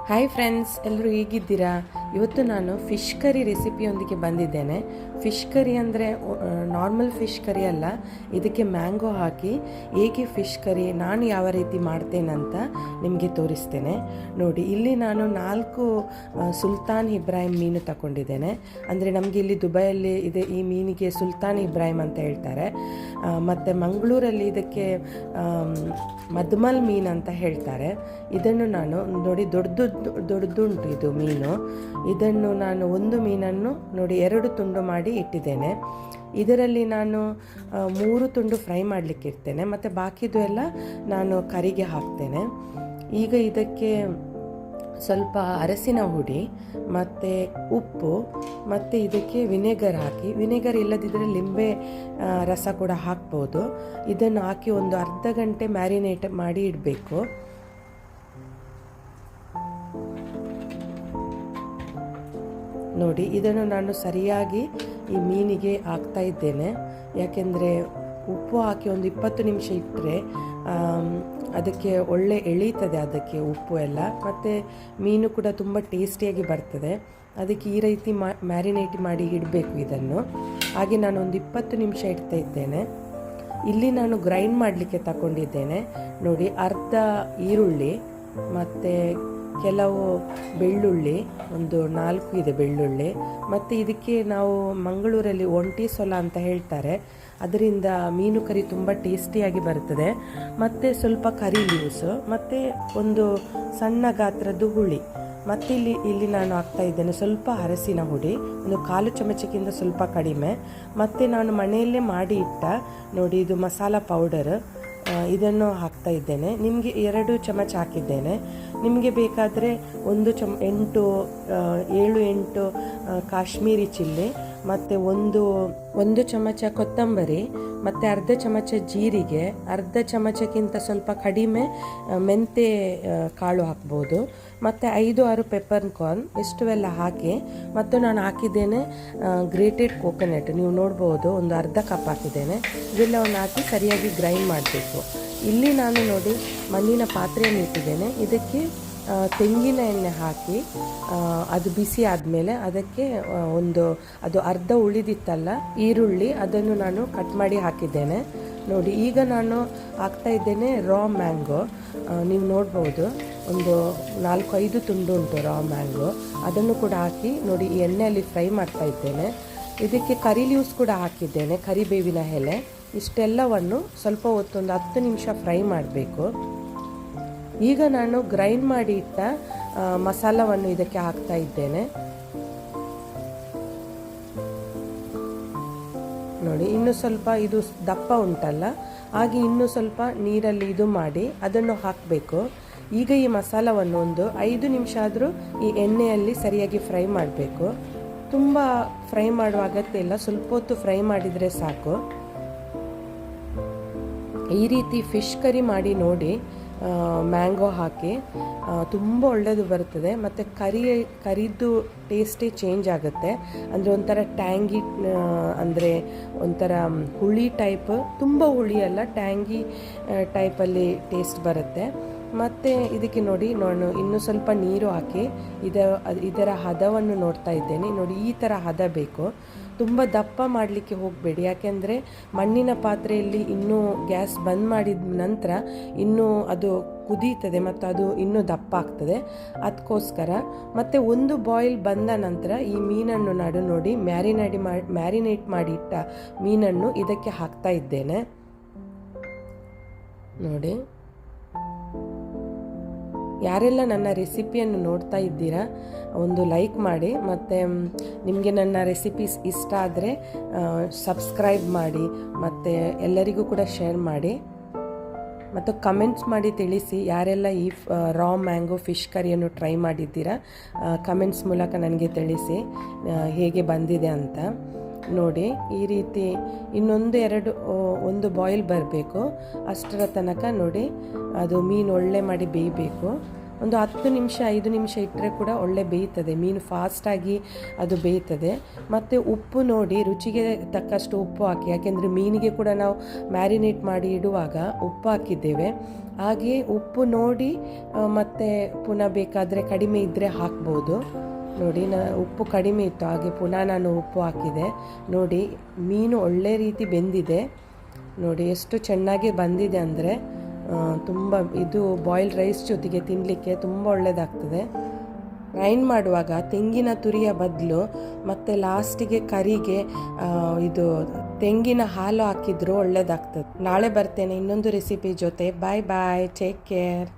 Hi friends, ಎಲ್ಲರೂ ಹೇಗಿದ್ದೀರಾ? ಇವತ್ತು ನಾನು ಫಿಶ್ ಕರಿ ರೆಸಿಪಿಯೊಂದಿಗೆ ಬಂದಿದ್ದೇನೆ. ಫಿಶ್ ಕರಿ ಅಂದರೆ ನಾರ್ಮಲ್ ಫಿಶ್ ಕರಿ ಅಲ್ಲ, ಇದಕ್ಕೆ ಮ್ಯಾಂಗೋ ಹಾಕಿ ಹೇಗೆ ಫಿಶ್ ಕರಿ ನಾನು ಯಾವ ರೀತಿ ಮಾಡ್ತೇನಂತ ನಿಮಗೆ ತೋರಿಸ್ತೇನೆ. ನೋಡಿ, ಇಲ್ಲಿ ನಾನು 4 ಸುಲ್ತಾನ್ ಇಬ್ರಾಹಿಂ ಮೀನು ತಗೊಂಡಿದ್ದೇನೆ. ಅಂದರೆ ನಮಗೆ ಇಲ್ಲಿ ದುಬೈಯಲ್ಲಿ ಇದೆ, ಈ ಮೀನಿಗೆ ಸುಲ್ತಾನ್ ಇಬ್ರಾಹಿಂ ಅಂತ ಹೇಳ್ತಾರೆ. ಮತ್ತು ಮಂಗಳೂರಲ್ಲಿ ಇದಕ್ಕೆ ಮದ್ಮಲ್ ಮೀನು ಅಂತ ಹೇಳ್ತಾರೆ. ಇದನ್ನು ನಾನು ನೋಡಿ, ದೊಡ್ಡದುಂಟು ಇದು ಮೀನು. ಇದನ್ನು ನಾನು ಒಂದು ಮೀನನ್ನು ನೋಡಿ 2 ತುಂಡು ಮಾಡಿ ಇಟ್ಟಿದ್ದೇನೆ. ಇದರಲ್ಲಿ ನಾನು 3 ತುಂಡು ಫ್ರೈ ಮಾಡಲಿಕ್ಕೆ ಇರ್ತೇನೆ, ಮತ್ತು ಬಾಕಿದು ಎಲ್ಲ ನಾನು ಕರಿಗೆ ಹಾಕ್ತೇನೆ. ಈಗ ಇದಕ್ಕೆ ಸ್ವಲ್ಪ ಅರಸಿನ ಹುಡಿ ಮತ್ತು ಉಪ್ಪು ಮತ್ತು ಇದಕ್ಕೆ ವಿನೆಗರ್ ಹಾಕಿ, ವಿನೆಗರ್ ಇಲ್ಲದಿದ್ದರೆ ಲಿಂಬೆ ರಸ ಕೂಡ ಹಾಕ್ಬೋದು. ಇದನ್ನು ಹಾಕಿ ಒಂದು ಅರ್ಧ ಗಂಟೆ ಮ್ಯಾರಿನೇಟ್ ಮಾಡಿ ಇಡಬೇಕು. ನೋಡಿ, ಇದನ್ನು ನಾನು ಸರಿಯಾಗಿ ಈ ಮೀನಿಗೆ ಹಾಕ್ತಾ ಇದ್ದೇನೆ. ಯಾಕೆಂದರೆ ಉಪ್ಪು ಹಾಕಿ ಒಂದು 20 ನಿಮಿಷ ಇಟ್ಟರೆ ಅದಕ್ಕೆ ಒಳ್ಳೆ ಎಳೀತದೆ, ಅದಕ್ಕೆ ಉಪ್ಪು ಎಲ್ಲ, ಮತ್ತು ಮೀನು ಕೂಡ ತುಂಬ ಟೇಸ್ಟಿಯಾಗಿ ಬರ್ತದೆ. ಅದಕ್ಕೆ ಈ ರೀತಿ ಮ್ಯಾರಿನೇಟ್ ಮಾಡಿ ಇಡಬೇಕು ಇದನ್ನು. ಹಾಗೆ ನಾನು ಒಂದು 20 ನಿಮಿಷ ಇಡ್ತಾ ಇದ್ದೇನೆ. ಇಲ್ಲಿ ನಾನು ಗ್ರೈಂಡ್ ಮಾಡಲಿಕ್ಕೆ ತಗೊಂಡಿದ್ದೇನೆ. ನೋಡಿ, ಅರ್ಧ ಈರುಳ್ಳಿ ಮತ್ತು ಕೆಲವು ಬೆಳ್ಳುಳ್ಳಿ, ಒಂದು 4 ಇದೆ ಬೆಳ್ಳುಳ್ಳಿ, ಮತ್ತು ಇದಕ್ಕೆ ನಾವು ಮಂಗಳೂರಲ್ಲಿ ಒಂಟಿ ಸೊಲ ಅಂತ ಹೇಳ್ತಾರೆ, ಅದರಿಂದ ಮೀನು ಕರಿ ತುಂಬ ಟೇಸ್ಟಿಯಾಗಿ ಬರ್ತದೆ. ಮತ್ತು ಸ್ವಲ್ಪ ಕರಿ ಲೀವ್ಸು ಮತ್ತು ಒಂದು ಸಣ್ಣ ಗಾತ್ರದ್ದು ಹುಳಿ, ಮತ್ತು ಇಲ್ಲಿ ನಾನು ಹಾಕ್ತಾ ಇದ್ದೇನೆ ಸ್ವಲ್ಪ ಅರಸಿನ ಹುಡಿ, ಒಂದು 1/4 ಚಮಚಕ್ಕಿಂತ ಸ್ವಲ್ಪ ಕಡಿಮೆ. ಮತ್ತು ನಾನು ಮನೆಯಲ್ಲೇ ಮಾಡಿ ಇಟ್ಟ ನೋಡಿ ಇದು ಮಸಾಲ ಪೌಡರ್, ಇದನ್ನು ಹಾಕ್ತಾ ಇದ್ದೇನೆ. ನಿಮಗೆ 2 ಚಮಚ ಹಾಕಿದ್ದೇನೆ. ನಿಮಗೆ ಬೇಕಾದರೆ 7-8 ಕಾಶ್ಮೀರಿ ಚಿಲ್ಲಿ, ಮತ್ತು ಒಂದು ಚಮಚ ಕೊತ್ತಂಬರಿ, ಮತ್ತು ಅರ್ಧ ಚಮಚ ಜೀರಿಗೆ, ಅರ್ಧ ಚಮಚಕ್ಕಿಂತ ಸ್ವಲ್ಪ ಕಡಿಮೆ ಮೆಂತೆ ಕಾಳು ಹಾಕ್ಬೋದು, ಮತ್ತು 5-6 ಪೆಪ್ಪರ್ ಕಾರ್ನ್, ಇಷ್ಟುವೆಲ್ಲ ಹಾಕಿ, ಮತ್ತು ನಾನು ಹಾಕಿದ್ದೇನೆ ಗ್ರೇಟೆಡ್ ಕೋಕೋನಟ್, ನೀವು ನೋಡ್ಬೋದು ಒಂದು ಅರ್ಧ ಕಪ್ ಹಾಕಿದ್ದೇನೆ. ಇದೆಲ್ಲವನ್ನು ಹಾಕಿ ಸರಿಯಾಗಿ ಗ್ರೈಂಡ್ ಮಾಡಬೇಕು. ಇಲ್ಲಿ ನಾನು ನೋಡಿ ಮಣ್ಣಿನ ಪಾತ್ರೆಯನ್ನು ಇಟ್ಟಿದ್ದೇನೆ. ಇದಕ್ಕೆ ತೆಂಗಿನ ಎಣ್ಣೆ ಹಾಕಿ ಅದು ಬಿಸಿ ಆದಮೇಲೆ ಅದಕ್ಕೆ ಅದು ಅರ್ಧ ಉಳಿದಿತ್ತಲ್ಲ ಈರುಳ್ಳಿ, ಅದನ್ನು ನಾನು ಕಟ್ ಮಾಡಿ ಹಾಕಿದ್ದೇನೆ. ನೋಡಿ, ಈಗ ನಾನು ಹಾಕ್ತಾ ಇದ್ದೇನೆ ರಾ ಮ್ಯಾಂಗೋ. ನೀವು ನೋಡ್ಬೋದು ಒಂದು 4-5 ತುಂಡು ಉಂಟು ರಾ ಮ್ಯಾಂಗೋ, ಅದನ್ನು ಕೂಡ ಹಾಕಿ ನೋಡಿ ಈ ಎಣ್ಣೆಯಲ್ಲಿ ಫ್ರೈ ಮಾಡ್ತಾ ಇದ್ದೇನೆ. ಇದಕ್ಕೆ ಕರಿ ಲೀವ್ಸ್ ಕೂಡ ಹಾಕಿದ್ದೇನೆ, ಕರಿಬೇವಿನ ಎಲೆ. ಇಷ್ಟೆಲ್ಲವನ್ನು ಸ್ವಲ್ಪ ಹೊತ್ತು ಒಂದು 10 ನಿಮಿಷ ಫ್ರೈ ಮಾಡಬೇಕು. ಈಗ ನಾನು ಗ್ರೈಂಡ್ ಮಾಡಿ ಇಟ್ಟ ಮಸಾಲವನ್ನು ಇದಕ್ಕೆ ಹಾಕ್ತಾ ಇದ್ದೇನೆ. ನೋಡಿ, ಇನ್ನು ಸ್ವಲ್ಪ ಇದು ದಪ್ಪ ಉಂಟಲ್ಲ, ಹಾಗೆ ಇನ್ನೂ ಸ್ವಲ್ಪ ನೀರಲ್ಲಿ ಇದು ಮಾಡಿ ಅದನ್ನು ಹಾಕಬೇಕು. ಈಗ ಈ ಮಸಾಲವನ್ನು ಒಂದು 5 ನಿಮಿಷ ಆದರೂ ಈ ಎಣ್ಣೆಯಲ್ಲಿ ಸರಿಯಾಗಿ ಫ್ರೈ ಮಾಡಬೇಕು. ತುಂಬ ಫ್ರೈ ಮಾಡುವ ಅಗತ್ಯ ಇಲ್ಲ, ಸ್ವಲ್ಪ ಹೊತ್ತು ಫ್ರೈ ಮಾಡಿದರೆ ಸಾಕು. ಈ ರೀತಿ ಫಿಶ್ ಕರಿ ಮಾಡಿ ನೋಡಿ, ಮ್ಯಾಂಗೋ ಹಾಕಿ ತುಂಬ ಒಳ್ಳೆಯದು ಬರ್ತದೆ. ಮತ್ತು ಕರಿದು ಟೇಸ್ಟೇ ಚೇಂಜ್ ಆಗುತ್ತೆ. ಅಂದರೆ ಒಂಥರ ಟ್ಯಾಂಗಿ, ಅಂದರೆ ಒಂಥರ ಹುಳಿ ಟೈಪ್, ತುಂಬ ಹುಳಿ ಅಲ್ಲ, ಟ್ಯಾಂಗಿ ಟೈಪಲ್ಲಿ ಟೇಸ್ಟ್ ಬರುತ್ತೆ. ಮತ್ತು ಇದಕ್ಕೆ ನೋಡಿ ನಾನು ಇನ್ನೂ ಸ್ವಲ್ಪ ನೀರು ಹಾಕಿ ಇದರ ಹದವನ್ನು ನೋಡ್ತಾ ಇದ್ದೇನೆ. ನೋಡಿ, ಈ ಥರ ಹದ ಬೇಕು. ತುಂಬ ದಪ್ಪ ಮಾಡಲಿಕ್ಕೆ ಹೋಗಬೇಡಿ, ಯಾಕೆಂದರೆ ಮಣ್ಣಿನ ಪಾತ್ರೆಯಲ್ಲಿ ಇನ್ನೂ ಗ್ಯಾಸ್ ಬಂದ್ ಮಾಡಿದ ನಂತರ ಇನ್ನೂ ಅದು ಕುದೀತದೆ ಮತ್ತು ಅದು ಇನ್ನೂ ದಪ್ಪ ಆಗ್ತದೆ, ಅದಕ್ಕೋಸ್ಕರ. ಮತ್ತು ಒಂದು ಬಾಯ್ಲ್ ಬಂದ ನಂತರ ಈ ಮೀನನ್ನು ನೋಡಿ ಮ್ಯಾರಿನೇಟ್ ಮಾಡಿ ಇಟ್ಟ ಮೀನನ್ನು ಇದಕ್ಕೆ ಹಾಕ್ತಾ ಇದ್ದೇನೆ. ನೋಡಿ, ಯಾರೆಲ್ಲ ನನ್ನ ರೆಸಿಪಿಯನ್ನು ನೋಡ್ತಾ ಇದ್ದೀರಾ ಒಂದು ಲೈಕ್ ಮಾಡಿ, ಮತ್ತು ನಿಮಗೆ ನನ್ನ ರೆಸಿಪೀಸ್ ಇಷ್ಟ ಆದರೆ ಸಬ್ಸ್ಕ್ರೈಬ್ ಮಾಡಿ, ಮತ್ತು ಎಲ್ಲರಿಗೂ ಕೂಡ ಶೇರ್ ಮಾಡಿ, ಮತ್ತು ಕಮೆಂಟ್ಸ್ ಮಾಡಿ ತಿಳಿಸಿ ಯಾರೆಲ್ಲ ಈ ರಾ ಮ್ಯಾಂಗೋ ಫಿಶ್ ಕರಿಯನ್ನು ಟ್ರೈ ಮಾಡಿದ್ದೀರಾ. ಕಮೆಂಟ್ಸ್ ಮೂಲಕ ನನಗೆ ತಿಳಿಸಿ ಹೇಗೆ ಬಂದಿದೆ ಅಂತ. ನೋಡಿ, ಈ ರೀತಿ ಒಂದು ಬಾಯ್ಲ್ ಬರಬೇಕು, ಅಷ್ಟರ ತನಕ ನೋಡಿ ಅದು ಮೀನು ಒಳ್ಳೆ ಮಾಡಿ ಬೇಯಬೇಕು. ಒಂದು 10 ನಿಮಿಷ 5 ನಿಮಿಷ ಇಟ್ಟರೆ ಕೂಡ ಒಳ್ಳೆ ಬೇಯ್ತದೆ. ಮೀನು ಫಾಸ್ಟಾಗಿ ಅದು ಬೇಯ್ತದೆ. ಮತ್ತು ಉಪ್ಪು ನೋಡಿ, ರುಚಿಗೆ ತಕ್ಕಷ್ಟು ಉಪ್ಪು ಹಾಕಿ, ಯಾಕೆಂದರೆ ಮೀನಿಗೆ ಕೂಡ ನಾವು ಮ್ಯಾರಿನೇಟ್ ಮಾಡಿ ಇಡುವಾಗ ಉಪ್ಪು ಹಾಕಿದ್ದೇವೆ. ಹಾಗೆ ಉಪ್ಪು ನೋಡಿ ಮತ್ತು ಪುನಃ ಬೇಕಾದರೆ ಕಡಿಮೆ ಇದ್ದರೆ ಹಾಕ್ಬೋದು. ನೋಡಿ, ಉಪ್ಪು ಕಡಿಮೆ ಇತ್ತು, ಹಾಗೆ ಪುನಃ ನಾನು ಉಪ್ಪು ಹಾಕಿದೆ. ನೋಡಿ, ಮೀನು ಒಳ್ಳೆ ರೀತಿ ಬೆಂದಿದೆ. ನೋಡಿ ಎಷ್ಟು ಚೆನ್ನಾಗಿ ಬಂದಿದೆ ಅಂದರೆ ತುಂಬ, ಇದು ಬಾಯ್ಲ್ಡ್ ರೈಸ್ ಜೊತೆಗೆ ತಿನ್ನಲಿಕ್ಕೆ ತುಂಬ ಒಳ್ಳೆಯದಾಗ್ತದೆ. ಗ್ರೈಂಡ್ ಮಾಡುವಾಗ ತೆಂಗಿನ ತುರಿಯ ಬದಲು ಮತ್ತು ಲಾಸ್ಟಿಗೆ ಕರಿಗೆ ಇದು ತೆಂಗಿನ ಹಾಲು ಹಾಕಿದರೂ ಒಳ್ಳೆಯದಾಗ್ತದೆ. ನಾಳೆ ಬರ್ತೇನೆ ಇನ್ನೊಂದು ರೆಸಿಪಿ ಜೊತೆ. ಬಾಯ್ ಬಾಯ್, ಟೇಕ್ ಕೇರ್.